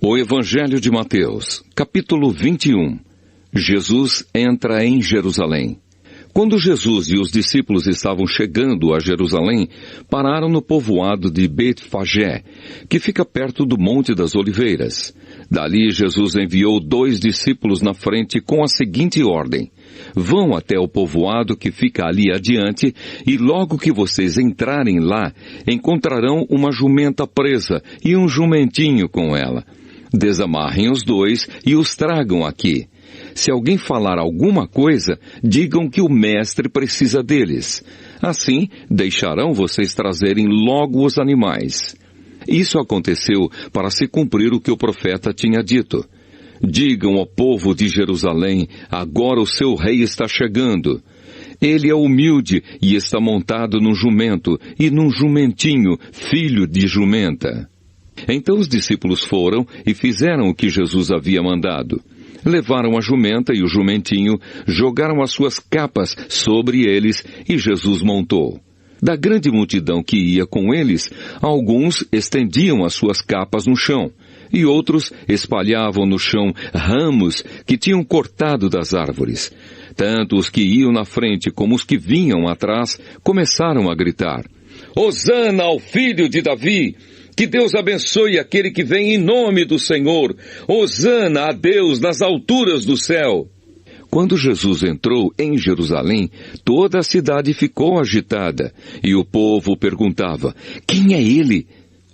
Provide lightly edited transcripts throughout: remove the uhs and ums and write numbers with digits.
O Evangelho de Mateus, capítulo 21. Jesus entra em Jerusalém. Quando Jesus e os discípulos estavam chegando a Jerusalém, pararam no povoado de Betfagé, que fica perto do Monte das Oliveiras. Dali Jesus enviou 2 discípulos na frente com a seguinte ordem: vão até o povoado que fica ali adiante, e logo que vocês entrarem lá, encontrarão uma jumenta presa e um jumentinho com ela. Desamarrem os 2 e os tragam aqui. Se alguém falar alguma coisa, digam que o mestre precisa deles. Assim, deixarão vocês trazerem logo os animais. Isso aconteceu para se cumprir o que o profeta tinha dito. Digam ao povo de Jerusalém, agora o seu rei está chegando. Ele é humilde e está montado num jumento e num jumentinho, filho de jumenta. Então os discípulos foram e fizeram o que Jesus havia mandado. Levaram a jumenta e o jumentinho, jogaram as suas capas sobre eles e Jesus montou. Da grande multidão que ia com eles, alguns estendiam as suas capas no chão, e outros espalhavam no chão ramos que tinham cortado das árvores. Tanto os que iam na frente como os que vinham atrás começaram a gritar: Hosana ao filho de Davi! Que Deus abençoe aquele que vem em nome do Senhor! Hosana a Deus nas alturas do céu! Quando Jesus entrou em Jerusalém, toda a cidade ficou agitada, e o povo perguntava: quem é ele?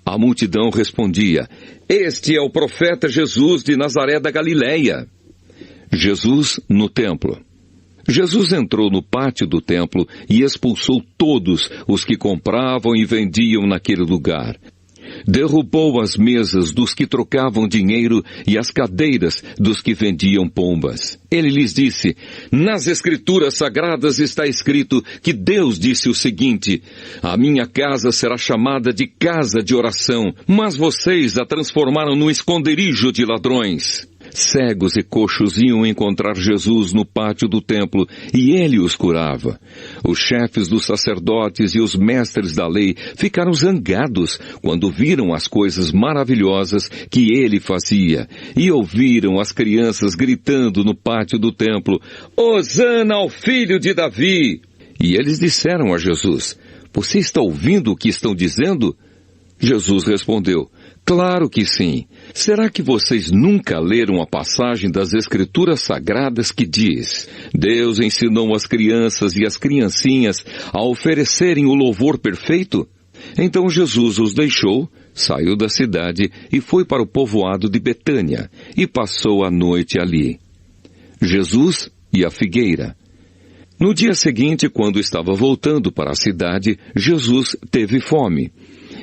A multidão respondia: este é o profeta Jesus de Nazaré da Galileia. Jesus no templo. Jesus entrou no pátio do templo e expulsou todos os que compravam e vendiam naquele lugar. Derrubou as mesas dos que trocavam dinheiro e as cadeiras dos que vendiam pombas. Ele lhes disse: nas Escrituras Sagradas está escrito que Deus disse o seguinte: a minha casa será chamada de casa de oração, mas vocês a transformaram num esconderijo de ladrões. Cegos e coxos iam encontrar Jesus no pátio do templo, e ele os curava. Os chefes dos sacerdotes e os mestres da lei ficaram zangados quando viram as coisas maravilhosas que ele fazia, e ouviram as crianças gritando no pátio do templo: Hosana ao filho de Davi! E eles disseram a Jesus: você está ouvindo o que estão dizendo? Jesus respondeu: claro que sim. Será que vocês nunca leram a passagem das Escrituras Sagradas que diz: Deus ensinou as crianças e as criancinhas a oferecerem o louvor perfeito? Então Jesus os deixou, saiu da cidade e foi para o povoado de Betânia e passou a noite ali. Jesus e a figueira. No dia seguinte, quando estava voltando para a cidade, Jesus teve fome.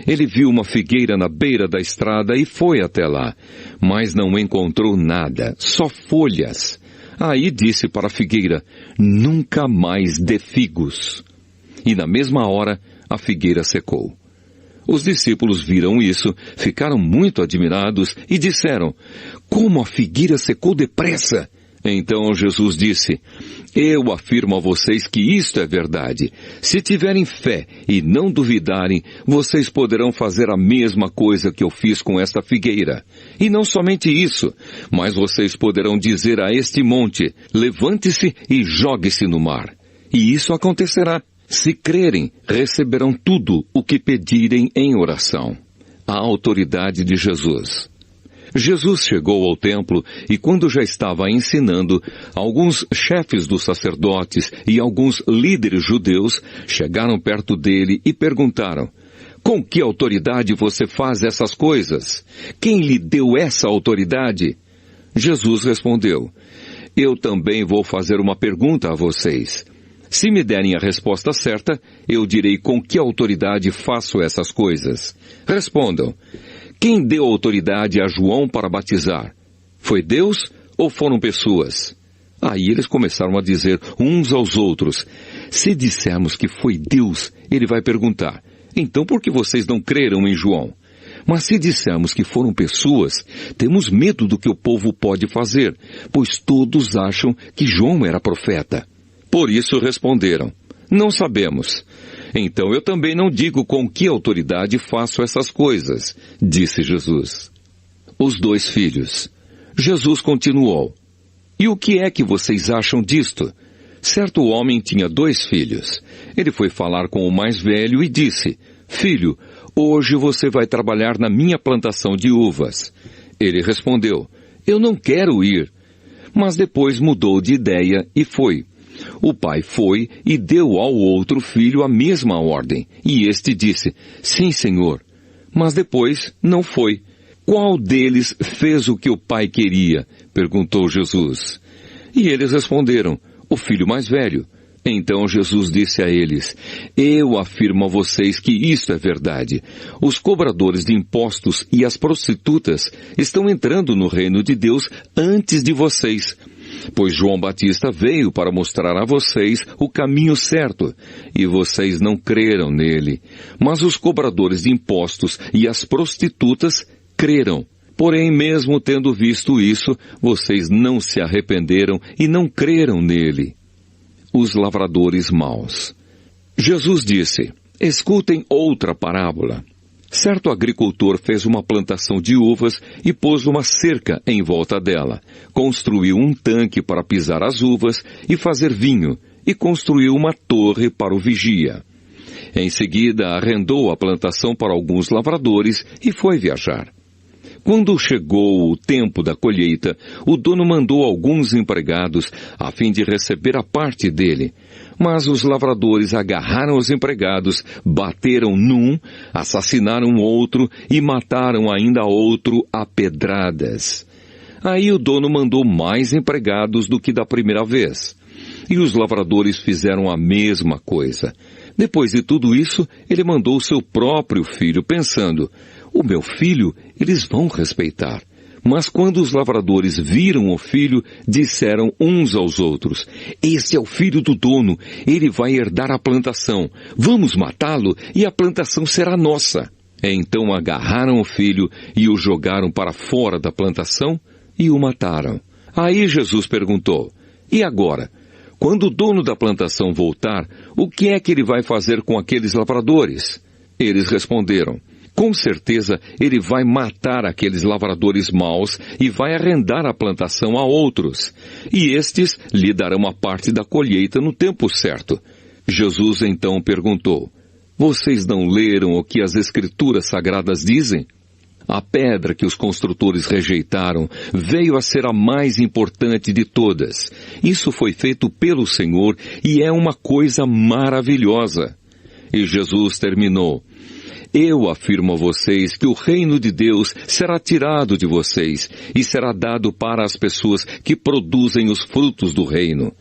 Ele viu uma figueira na beira da estrada e foi até lá, mas não encontrou nada, só folhas. Aí disse para a figueira: nunca mais dê figos. E na mesma hora, a figueira secou. Os discípulos viram isso, ficaram muito admirados e disseram: como a figueira secou depressa! Então Jesus disse: eu afirmo a vocês que isto é verdade. Se tiverem fé e não duvidarem, vocês poderão fazer a mesma coisa que eu fiz com esta figueira. E não somente isso, mas vocês poderão dizer a este monte: levante-se e jogue-se no mar. E isso acontecerá. Se crerem, receberão tudo o que pedirem em oração. A autoridade de Jesus. Jesus chegou ao templo e quando já estava ensinando, alguns chefes dos sacerdotes e alguns líderes judeus chegaram perto dele e perguntaram: com que autoridade você faz essas coisas? Quem lhe deu essa autoridade? Jesus respondeu: eu também vou fazer uma pergunta a vocês. Se me derem a resposta certa, eu direi com que autoridade faço essas coisas. Respondam: quem deu autoridade a João para batizar? Foi Deus ou foram pessoas? Aí eles começaram a dizer uns aos outros: se dissermos que foi Deus, ele vai perguntar: então por que vocês não creram em João? Mas se dissermos que foram pessoas, temos medo do que o povo pode fazer, pois todos acham que João era profeta. Por isso responderam: não sabemos. Então eu também não digo com que autoridade faço essas coisas, disse Jesus. os 2 filhos. Jesus continuou: E o que é que vocês acham disto? Certo homem tinha 2 filhos. Ele foi falar com o mais velho e disse: Filho, hoje você vai trabalhar na minha plantação de uvas. Ele respondeu: Eu não quero ir. Mas depois mudou de ideia e foi. O pai foi e deu ao outro filho a mesma ordem. E este disse: Sim, senhor. Mas depois não foi. Qual deles fez o que o pai queria? Perguntou Jesus. E eles responderam: O filho mais velho. Então Jesus disse a eles: Eu afirmo a vocês que isto é verdade. Os cobradores de impostos e as prostitutas estão entrando no reino de Deus antes de vocês. Pois João Batista veio para mostrar a vocês o caminho certo, e vocês não creram nele. Mas os cobradores de impostos e as prostitutas creram. Porém, mesmo tendo visto isso, vocês não se arrependeram e não creram nele. Os lavradores maus. Jesus disse: Escutem outra parábola. Certo agricultor fez uma plantação de uvas e pôs uma cerca em volta dela. Construiu um tanque para pisar as uvas e fazer vinho, e construiu uma torre para o vigia. Em seguida, arrendou a plantação para alguns lavradores e foi viajar. Quando chegou o tempo da colheita, o dono mandou alguns empregados a fim de receber a parte dele. Mas os lavradores agarraram os empregados, bateram num, assassinaram outro e mataram ainda outro a pedradas. Aí o dono mandou mais empregados do que da primeira vez. E os lavradores fizeram a mesma coisa. Depois de tudo isso, ele mandou seu próprio filho, pensando: O meu filho eles vão respeitar. Mas quando os lavradores viram o filho, disseram uns aos outros: Esse é o filho do dono, ele vai herdar a plantação. Vamos matá-lo e a plantação será nossa. Então agarraram o filho e o jogaram para fora da plantação e o mataram. Aí Jesus perguntou: E agora? Quando o dono da plantação voltar, o que é que ele vai fazer com aqueles lavradores? Eles responderam: Com certeza ele vai matar aqueles lavradores maus e vai arrendar a plantação a outros. E estes lhe darão a parte da colheita no tempo certo. Jesus então perguntou: Vocês não leram o que as Escrituras Sagradas dizem? A pedra que os construtores rejeitaram veio a ser a mais importante de todas. Isso foi feito pelo Senhor e é uma coisa maravilhosa. E Jesus terminou: Eu afirmo a vocês que o reino de Deus será tirado de vocês e será dado para as pessoas que produzem os frutos do reino.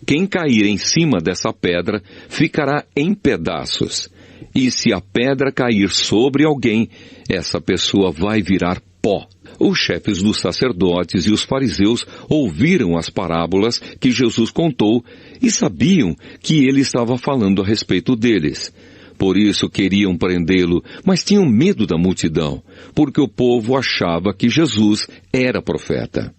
Quem cair em cima dessa pedra ficará em pedaços. E se a pedra cair sobre alguém, essa pessoa vai virar pó. Os chefes dos sacerdotes e os fariseus ouviram as parábolas que Jesus contou e sabiam que ele estava falando a respeito deles. Por isso queriam prendê-lo, mas tinham medo da multidão, porque o povo achava que Jesus era profeta.